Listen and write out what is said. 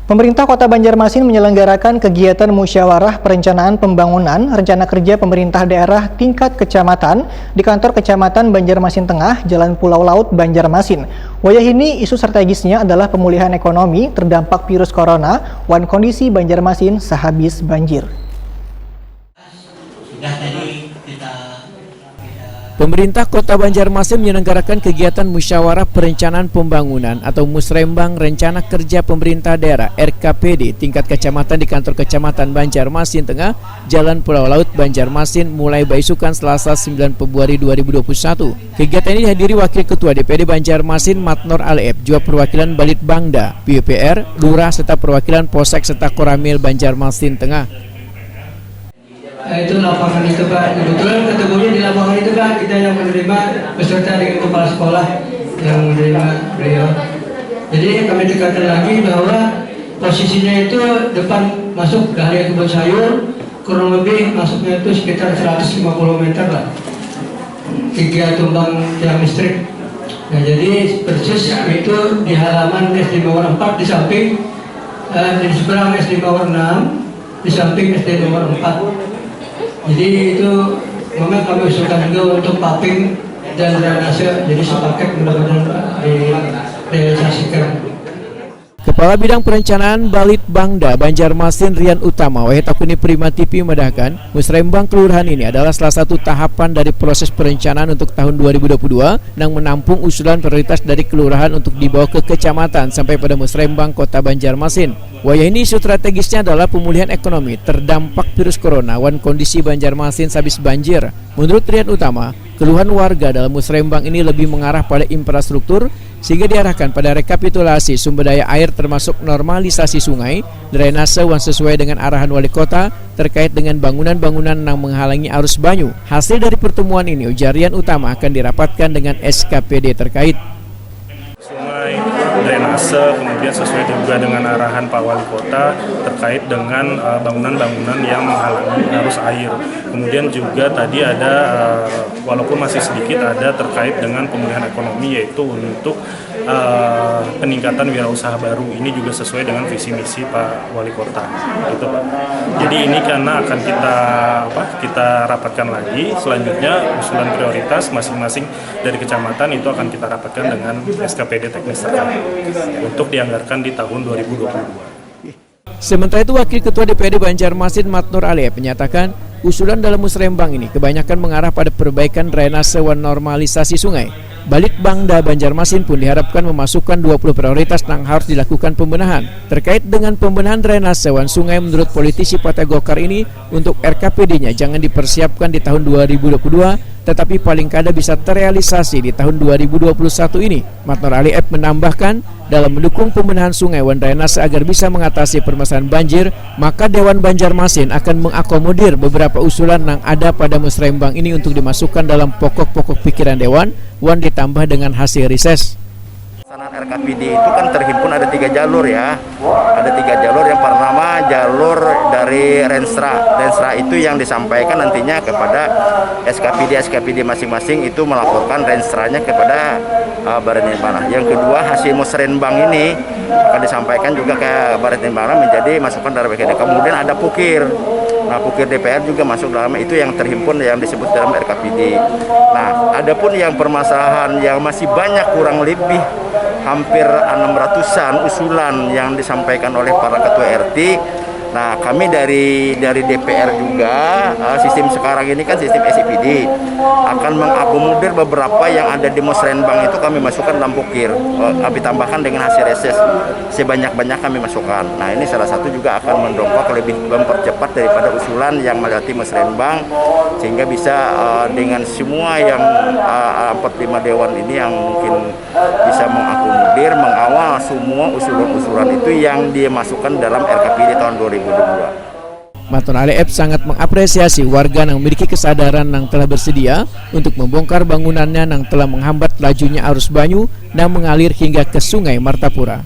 Pemerintah Kota Banjarmasin menyelenggarakan kegiatan musyawarah perencanaan pembangunan rencana kerja pemerintah daerah tingkat kecamatan di kantor Kecamatan Banjarmasin Tengah, Jalan Pulau Laut, Banjarmasin. Wayah ini isu strategisnya adalah pemulihan ekonomi terdampak virus corona wan kondisi Banjarmasin sehabis banjir. Pemerintah Kota Banjarmasin menyelenggarakan kegiatan musyawarah perencanaan pembangunan atau Musrembang Rencana Kerja Pemerintah Daerah RKPD tingkat kecamatan di kantor Kecamatan Banjarmasin Tengah, Jalan Pulau Laut, Banjarmasin mulai beisukan Selasa 9 Februari 2021. Kegiatan ini dihadiri Wakil Ketua DPD Banjarmasin Matnor Alep, juga perwakilan Balitbangda, PUPR, Lurah serta perwakilan Polsek serta Koramil Banjarmasin Tengah. Itu lapangan itu Pak, kebetulan ketemunya di lapangan itu Pak, kita yang menerima beserta dengan kepala sekolah yang menerima beliau. Jadi kami tekankan lagi bahwa posisinya itu depan masuk dari kebun sayur, kurang lebih masuknya itu sekitar 150 meter lah, 3 tumbang tiang listrik. Nah jadi persis itu di halaman SD nomor 4 di samping, di seberang SD nomor 6 di samping SD nomor 4. Jadi itu memang kami usulkan juga untuk paping dan drainase, jadi sepaket mudah-mudahan direalisasikan. Kepala Bidang Perencanaan Balitbangda Banjarmasin Rian Utama Wahid Akuni Prima TV memedahkan Musrembang Kelurahan ini adalah salah satu tahapan dari proses perencanaan untuk tahun 2022 yang menampung usulan prioritas dari kelurahan untuk dibawa ke kecamatan sampai pada Musrembang Kota Banjarmasin. Wayah ini isu strategisnya adalah pemulihan ekonomi terdampak virus corona wan kondisi Banjarmasin habis banjir. Menurut Rian Utama, keluhan warga dalam Musrembang ini lebih mengarah pada infrastruktur sehingga diarahkan pada rekapitulasi sumber daya air termasuk normalisasi sungai, drainase wan sesuai dengan arahan wali kota terkait dengan bangunan-bangunan yang menghalangi arus banyu. Hasil dari pertemuan ini ujar Rian Utama akan dirapatkan dengan SKPD terkait. Sungai, drainase, kemudian sesuai juga dengan arahan Pak Wali Kota terkait dengan bangunan-bangunan yang menghalangi arus air. Kemudian juga tadi ada, walaupun masih sedikit, ada terkait dengan pemulihan ekonomi, yaitu untuk peningkatan wirausaha baru. Ini juga sesuai dengan visi misi Pak Wali Kota. Gitu, Pak. Jadi ini karena akan kita rapatkan lagi. Selanjutnya usulan prioritas masing-masing dari kecamatan itu akan kita rapatkan dengan SKPD teknis terkait untuk dianggarkan di tahun 2022. Sementara itu Wakil Ketua DPD Banjarmasin Matnur Alep menyatakan usulan dalam Musrembang ini kebanyakan mengarah pada perbaikan drainase wan normalisasi sungai. Balitbangda Banjarmasin pun diharapkan memasukkan 20 prioritas yang harus dilakukan pembenahan. Terkait dengan pembenahan drainase wan sungai, menurut politisi Partai Golkar ini untuk RKPD-nya jangan dipersiapkan di tahun 2022, tetapi paling kada bisa terrealisasi di tahun 2021 ini. Matnur Alep menambahkan, dalam mendukung pembenahan sungai wan drainase agar bisa mengatasi permasalahan banjir, maka Dewan Banjarmasin akan mengakomodir beberapa usulan yang ada pada Musrembang ini untuk dimasukkan dalam pokok-pokok pikiran Dewan wan ditambah dengan hasil riset. Pelaksanaan RKPD itu kan terhimpun ada 3 jalur ya. Ada 3 jalur. Yang pertama jalur dari Renstra. Renstra itu yang disampaikan nantinya kepada SKPD masing-masing itu melaporkan Renstranya kepada Baratnimbana. Yang kedua hasil Musrembang ini akan disampaikan juga ke Baratnimbana menjadi masukan dari BKD. Kemudian ada Pukir. Nah, Pukir DPR juga masuk dalam itu yang terhimpun yang disebut dalam RKPD. Nah, adapun yang permasalahan yang masih banyak kurang lebih hampir 600-an usulan yang disampaikan oleh para ketua RT. Nah, kami dari DPR juga, sistem sekarang ini kan sistem SIPD, akan mengakomodir beberapa yang ada di Musrembang itu kami masukkan dalam Pukir, kami tambahkan dengan hasil reses sebanyak-banyak kami masukkan. Nah, ini salah satu juga akan mendongkrak lebih mempercepat daripada usulan yang melewati Musrembang, sehingga bisa dengan semua yang 45 dewan ini yang mungkin bisa mengakomodir, mengawal semua usulan-usulan itu yang dimasukkan dalam RKPD tahun 2022. Matnur Alep sangat mengapresiasi warga yang memiliki kesadaran yang telah bersedia untuk membongkar bangunannya yang telah menghambat lajunya arus banyu dan mengalir hingga ke Sungai Martapura.